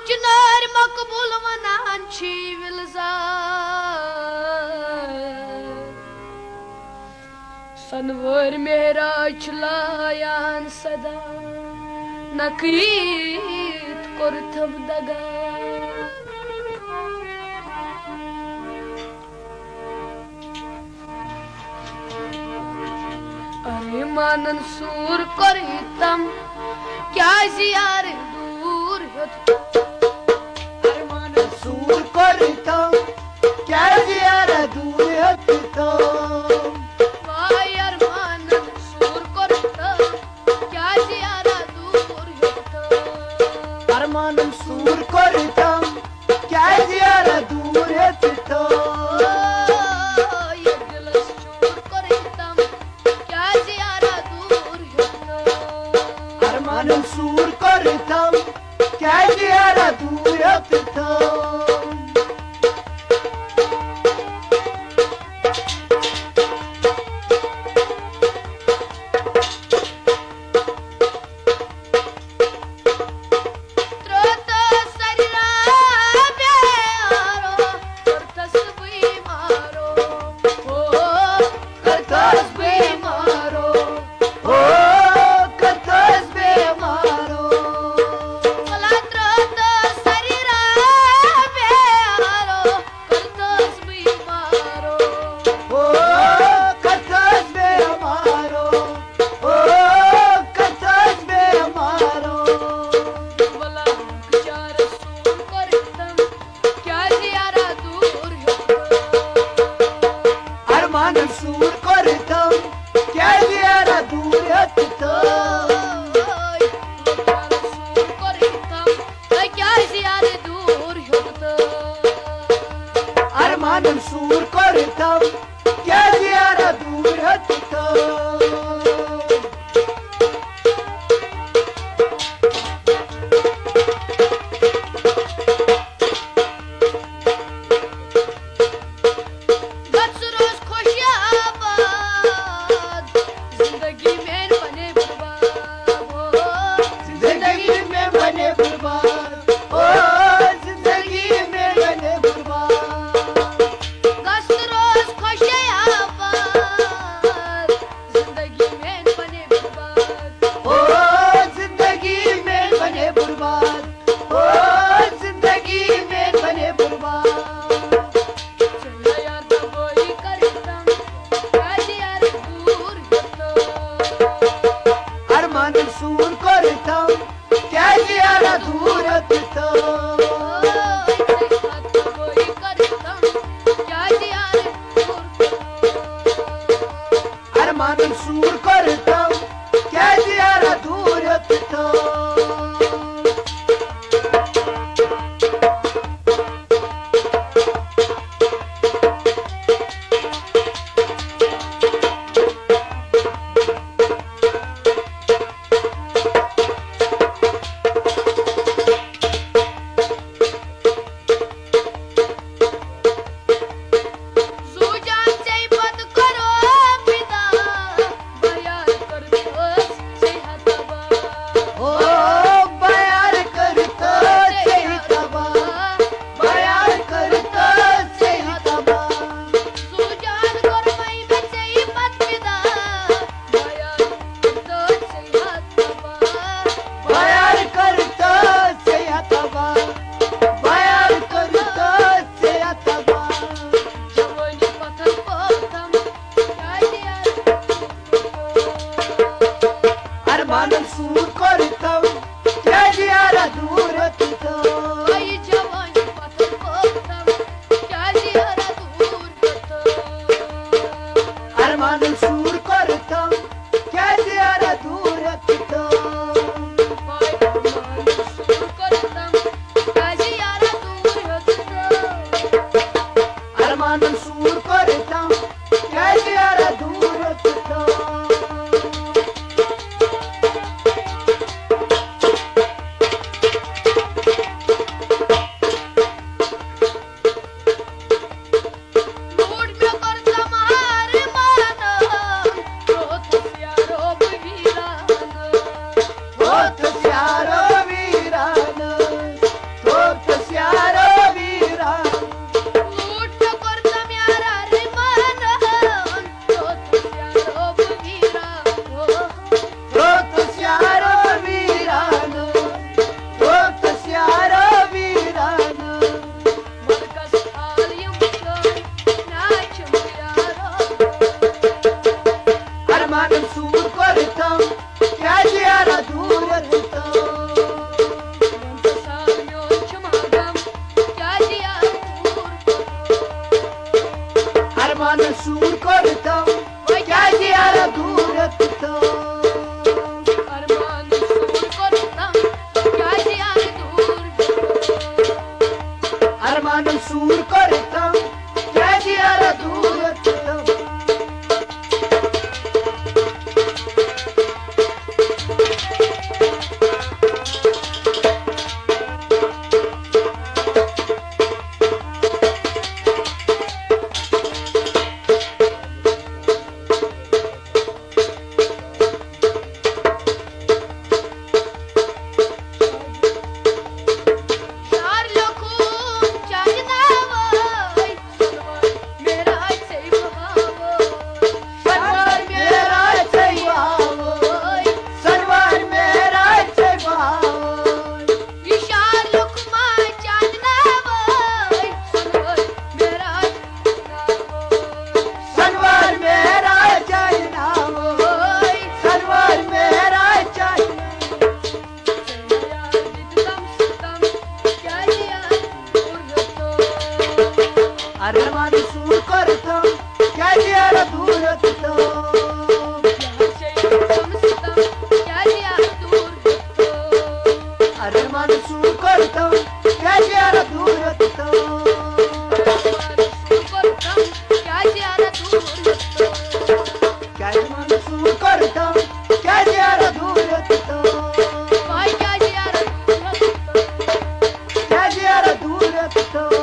चिनार मकबूल वनांची विलजा सनवर मेरा चलायान सदा नकीत करथम दगा अरे मानन सूर करितम क्या जियार दूर होत सूर करता क्या जियारा दूर हटता वायर मानन सूर करितम क्या जियारा दूर होत अरमानम सूर करता क्या जियारा दूर हटता ये दिलस चूर करितम क्या जियारा दूर होत अरमानम सूर करता क्या जियारा दूर हटता सूर करता क्या जियारा दूर हटता अरमानम सूर करता क्या जियारा दूर हटता सूर करता क्या जियारा दूर हटता अरमानम सूर करता क्या जियारा दूर हटता अरमानम सूर करता क्या जियारा दूर हटता अरमानम सूर करता क्या जियारा दूर हटता अरमानम सूर करता क्या जियारा दूर हटता मान सूर करता क्या जियारा दूर होतं चार लोखून चार नावं सनवार मेरा भाव सनवार मेरा भाव सनवार मेरा भाव ईशार लोखमा चार नावं सनवार मेरा सनवार मेरा नाव सनवार मेरा अरे मान सूर करता क्या जियारा दूर होतं अरे मान सूर करता क्या जियारा दूर होतं क्या मान सूर करता क्या जियारा दूर होतं क्या जियारा दूर होतं